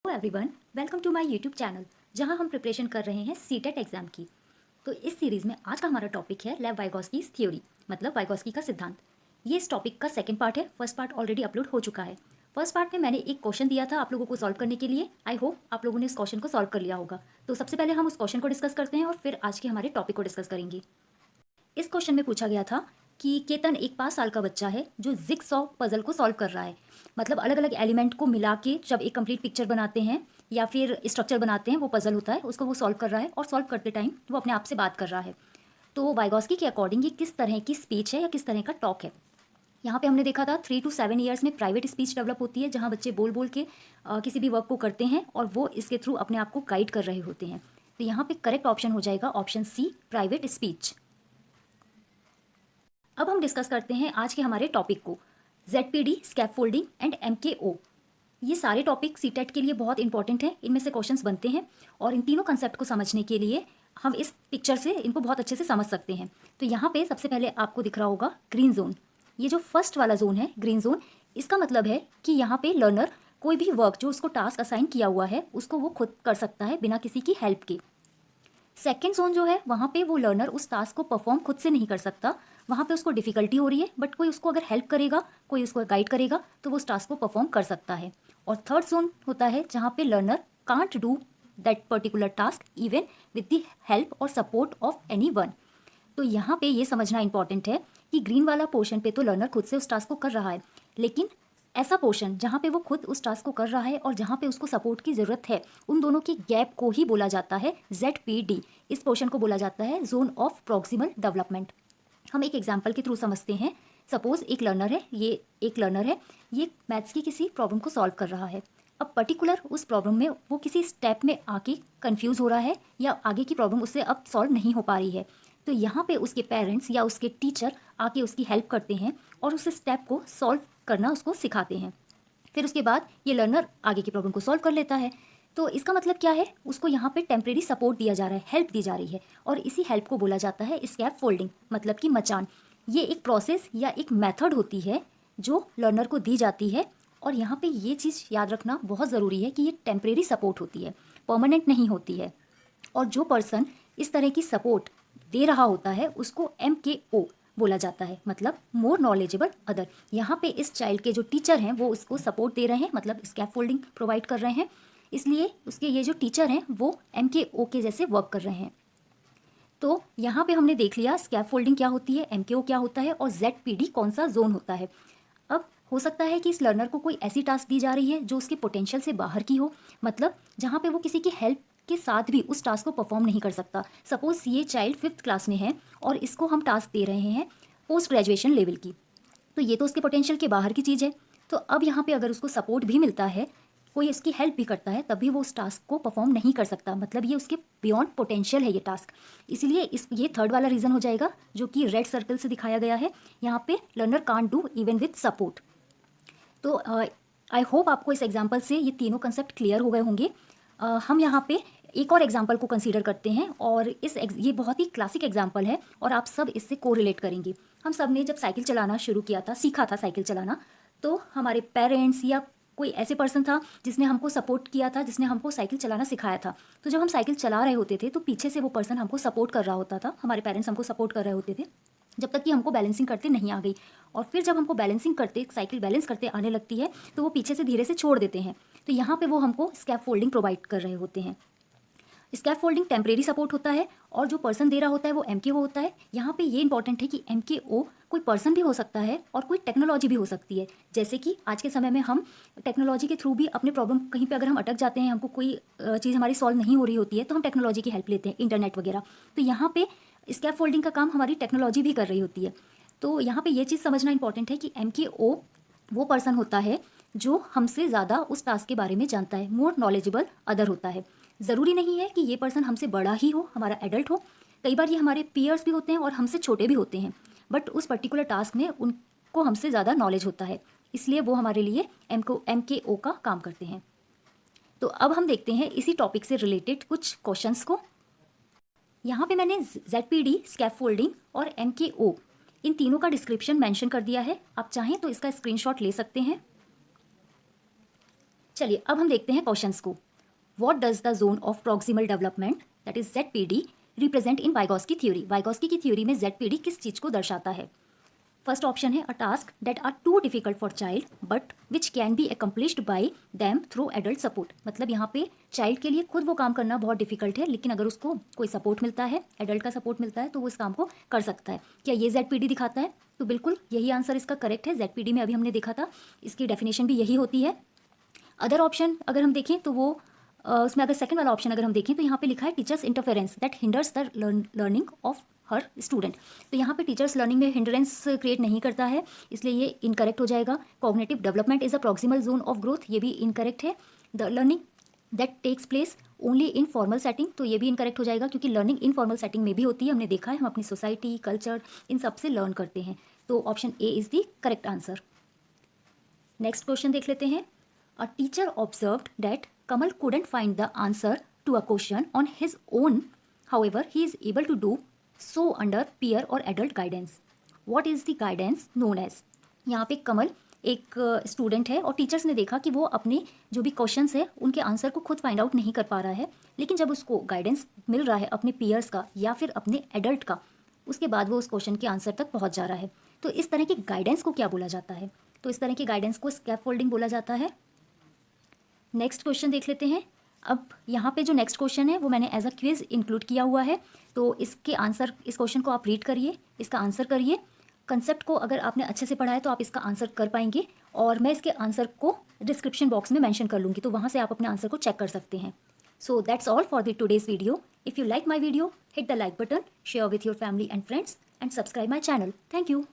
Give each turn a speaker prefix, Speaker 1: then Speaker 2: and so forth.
Speaker 1: Hello everyone, welcome to my YouTube channel जहां हम preparation कर रहे हैं सीटेट एग्जाम की। तो इस सीरीज़ में आज का हमारा टॉपिक है लेव वाइगोस्कीज थ्योरी, मतलब वाइगोस्की का सिद्धांत। ये इस टॉपिक का सेकंड पार्ट है। फर्स्ट पार्ट ऑलरेडी अपलोड हो चुका है। फर्स्ट पार्ट में मैंने एक क्वेश्चन दिया था आप लोगों को सॉल्व करने के लिए। आई होप आप लोगों ने इस क्वेश्चन को सॉल्व कर लिया होगा। तो सबसे पहले हम उस क्वेश्चन को डिस्कस करते हैं और फिर आज के हमारे टॉपिक को डिस्कस करेंगे। इस क्वेश्चन में पूछा गया था कि केतन एक 5 साल का बच्चा है जो जिगसॉ पजल को सॉल्व कर रहा है। मतलब अलग अलग एलिमेंट को मिला के जब एक कंप्लीट पिक्चर बनाते हैं या फिर स्ट्रक्चर बनाते हैं, वो पजल होता है, उसको वो सॉल्व कर रहा है और सॉल्व करते टाइम वो अपने आप से बात कर रहा है। तो वाइगोस्की के अकॉर्डिंग ये किस तरह की स्पीच है या किस तरह का टॉक है। यहाँ पे हमने देखा था 3 to 7 ईयर्स में प्राइवेट स्पीच डेवलप होती है, जहाँ बच्चे बोल बोल के किसी भी वर्क को करते हैं और वो इसके थ्रू अपने आप को गाइड कर रहे होते हैं। तो यहाँ पे करेक्ट ऑप्शन हो जाएगा ऑप्शन सी, प्राइवेट स्पीच। अब हम डिस्कस करते हैं आज के हमारे टॉपिक को, ZPD, स्कैफोल्डिंग एंड MKO। ये सारे टॉपिक सीटेट के लिए बहुत इंपॉर्टेंट हैं। इनमें से क्वेश्चंस बनते हैं और इन तीनों कंसेप्ट को समझने के लिए हम इस पिक्चर से इनको बहुत अच्छे से समझ सकते हैं। तो यहाँ पे सबसे पहले आपको दिख रहा होगा ग्रीन जोन। ये जो फर्स्ट वाला जोन है ग्रीन जोन, इसका मतलब है कि यहाँ पे लर्नर कोई भी वर्क जो उसको टास्क असाइन किया हुआ है उसको वो खुद कर सकता है बिना किसी की हेल्प के। सेकेंड जोन जो है वहाँ पे वो लर्नर उस टास्क को परफॉर्म खुद से नहीं कर सकता, वहाँ पे उसको डिफिकल्टी हो रही है, बट कोई उसको अगर हेल्प करेगा, कोई उसको गाइड करेगा तो वो उस टास्क को परफॉर्म कर सकता है। और थर्ड जोन होता है जहाँ पे learner can't do that particular task even with the help और सपोर्ट ऑफ एनी वन। तो यहाँ पे ये समझना इंपॉर्टेंट है कि ग्रीन वाला पोर्शन पे तो लर्नर खुद से उस टास्क को कर रहा है, लेकिन ऐसा पोर्शन जहाँ पे वो खुद उस टास्क को कर रहा है और जहाँ पे उसको सपोर्ट की ज़रूरत है, उन दोनों के गैप को ही बोला जाता है ZPD। इस पोर्शन को बोला जाता है जोन ऑफ प्रॉक्सिमल डेवलपमेंट। हम एक एग्जाम्पल के थ्रू समझते हैं। सपोज एक लर्नर है, ये मैथ्स की किसी प्रॉब्लम को सॉल्व कर रहा है। अब पर्टिकुलर उस प्रॉब्लम में वो किसी स्टेप में आके कंफ्यूज हो रहा है या आगे की प्रॉब्लम उससे अब सॉल्व नहीं हो पा रही है। तो यहाँ पे उसके पेरेंट्स या उसके टीचर आके उसकी हेल्प करते हैं और उस स्टेप को सॉल्व करना उसको सिखाते हैं। फिर उसके बाद ये लर्नर आगे की प्रॉब्लम को सॉल्व कर लेता है। तो इसका मतलब क्या है, उसको यहाँ पे टेम्परेरी सपोर्ट दिया जा रहा है, हेल्प दी जा रही है, और इसी हेल्प को बोला जाता है स्कैप फोल्डिंग, मतलब कि मचान। ये एक प्रोसेस या एक मेथड होती है जो लर्नर को दी जाती है। और यहाँ पे ये चीज़ याद रखना बहुत ज़रूरी है कि ये टेम्परेरी सपोर्ट होती है, परमानेंट नहीं होती है। और जो पर्सन इस तरह की सपोर्ट दे रहा होता है उसको MKO बोला जाता है, मतलब मोर नॉलेजेबल अदर। यहाँ पे इस चाइल्ड के जो टीचर हैं वो उसको सपोर्ट दे रहे हैं, मतलब स्कैफोल्डिंग प्रोवाइड कर रहे हैं, इसलिए उसके ये जो टीचर हैं वो MKO के जैसे वर्क कर रहे हैं। तो यहाँ पे हमने देख लिया स्कैफोल्डिंग क्या होती है, MKO क्या होता है और ZPD कौन सा जोन होता है। अब हो सकता है कि इस लर्नर को कोई ऐसी टास्क दी जा रही है जो उसके पोटेंशियल से बाहर की हो, मतलब जहाँ पे वो किसी की हेल्प के साथ भी उस टास्क को परफॉर्म नहीं कर सकता। सपोज ये चाइल्ड 5th क्लास में है और इसको हम टास्क दे रहे हैं पोस्ट ग्रेजुएशन लेवल की, तो ये तो उसके पोटेंशियल के बाहर की चीज़ है। तो अब यहाँ पे अगर उसको सपोर्ट भी मिलता है, कोई इसकी हेल्प भी करता है, तभी वो उस टास्क को परफॉर्म नहीं कर सकता, मतलब ये उसके बियॉन्ड पोटेंशियल है ये टास्क। इसलिए ये थर्ड वाला रीज़न हो जाएगा जो कि रेड सर्कल से दिखाया गया है। यहाँ पे learner can't do even with support. तो आई होप आपको इस एग्जाम्पल से ये तीनों कंसेप्ट क्लियर हो गए होंगे। हम यहाँ पे एक और एग्जाम्पल को कंसीडर करते हैं और ये बहुत ही क्लासिक एग्जाम्पल है और आप सब इससे कोरिलेट करेंगे। हम सब ने जब साइकिल चलाना शुरू किया था, सीखा था साइकिल चलाना, तो हमारे पेरेंट्स या कोई ऐसे पर्सन था जिसने हमको सपोर्ट किया था, जिसने हमको साइकिल चलाना सिखाया था। तो जब हम साइकिल चला रहे होते थे तो पीछे से वो पर्सन हमको सपोर्ट कर रहा होता था, हमारे पेरेंट्स हमको सपोर्ट कर रहे होते थे, जब तक कि हमको बैलेंसिंग करते नहीं आ गई। और फिर जब हमको बैलेंसिंग करते, साइकिल बैलेंस करते आने लगती है, तो वो पीछे से धीरे से छोड़ देते हैं। तो यहाँ पे वो हमको स्कैप फोल्डिंग प्रोवाइड कर रहे होते हैं। स्कैप फोल्डिंग टेम्परेरी सपोर्ट होता है और जो पर्सन दे रहा होता है वो MKO होता है। यहाँ पे ये इंपॉर्टेंट है कि MKO कोई पर्सन भी हो सकता है और कोई टेक्नोलॉजी भी हो सकती है। जैसे कि आज के समय में हम टेक्नोलॉजी के थ्रू भी अपने प्रॉब्लम, कहीं पे अगर हम अटक जाते हैं, हमको कोई चीज़ हमारी सॉल्व नहीं हो रही होती है, तो हम टेक्नोलॉजी की हेल्प लेते हैं, इंटरनेट वगैरह। तो यहाँ पे स्कैप फोल्डिंग का काम हमारी टेक्नोलॉजी भी कर रही होती है। तो यहाँ पे ये चीज़ समझना इंपॉर्टेंट है कि MKO वो पर्सन होता है जो हमसे ज़्यादा उस टास्क के बारे में जानता है, मोर नॉलेजेबल अदर होता है। ज़रूरी नहीं है कि ये पर्सन हमसे बड़ा ही हो, हमारा एडल्ट हो, कई बार ये हमारे पीयर्स भी होते हैं और हमसे छोटे भी होते हैं, बट उस पर्टिकुलर टास्क में उनको हमसे ज़्यादा नॉलेज होता है, इसलिए वो हमारे लिए MKO का काम करते हैं। तो अब हम देखते हैं इसी टॉपिक से रिलेटेड कुछ क्वेश्चंस को। यहाँ पे मैंने ZPD, स्कैफोल्डिंग और MKO इन तीनों का डिस्क्रिप्शन मेंशन कर दिया है, आप चाहें तो इसका स्क्रीनशॉट ले सकते हैं। चलिए अब हम देखते हैं क्वेश्चंस को। What does the zone of proximal development that is ZPD represent in Vygotsky theory. Vygotsky की थ्योरी में ZPD किस चीज़ को दर्शाता है? फर्स्ट ऑप्शन है a task that are too difficult for child but which can be accomplished by them through adult support. मतलब यहाँ पे चाइल्ड के लिए खुद वो काम करना बहुत डिफिकल्ट है, लेकिन अगर उसको कोई सपोर्ट मिलता है, एडल्ट का सपोर्ट मिलता है, तो वो इस काम को कर सकता है। क्या ये ZPD दिखाता है? तो बिल्कुल यही आंसर इसका करेक्ट है। ZPD में अभी हमने देखा था, इसकी डेफिनेशन भी यही होती है। अदर ऑप्शन अगर हम देखें तो वो उसमें अगर सेकंड वाला ऑप्शन अगर हम देखें तो यहाँ पे लिखा है teachers interference that hinders the learning of her student. तो यहाँ पे टीचर्स लर्निंग में हिंड्रेंस क्रिएट नहीं करता है, इसलिए ये इनकरेक्ट हो जाएगा। Cognitive development is a proximal zone of growth, ये भी इनकरेक्ट है। The learning that takes place only in formal setting, तो ये भी इनकरेक्ट हो जाएगा क्योंकि लर्निंग इन फॉर्मल सेटिंग में भी होती है। हमने देखा है, हम अपनी सोसाइटी, कल्चर, इन सब से लर्न करते हैं। तो option A is the correct answer. Next question देख लेते हैं। A teacher observed that Kamal couldn't find the answer to a question on his own. However, he is able to do so under peer or adult guidance. What is the guidance known as? यहाँ पे कमल एक student है और teachers ने देखा कि वो अपने जो भी क्वेश्चंस है उनके आंसर को खुद फाइंड आउट नहीं कर पा रहा है, लेकिन जब उसको गाइडेंस मिल रहा है अपने पीयर्स का या फिर अपने एडल्ट का, उसके बाद वो उस क्वेश्चन के आंसर तक पहुँच जा रहा है। तो इस तरह की गाइडेंस को क्या बोला जाता है? तो इस तरह की गाइडेंस को स्कैफोल्डिंग बोला जाता है। नेक्स्ट क्वेश्चन देख लेते हैं। अब यहाँ पे जो नेक्स्ट क्वेश्चन है वो मैंने एज अ क्विज इंक्लूड किया हुआ है, तो इसके आंसर, इस क्वेश्चन को आप रीड करिए, इसका आंसर करिए। कंसेप्ट को अगर आपने अच्छे से पढ़ा है तो आप इसका आंसर कर पाएंगे, और मैं इसके आंसर को डिस्क्रिप्शन बॉक्स में मेंशन कर लूँगी, तो वहाँ से आप अपने आंसर को चेक कर सकते हैं। So that's all for the today's video. If you like my video, hit the like button, share with your family and friends, and subscribe my channel. Thank you.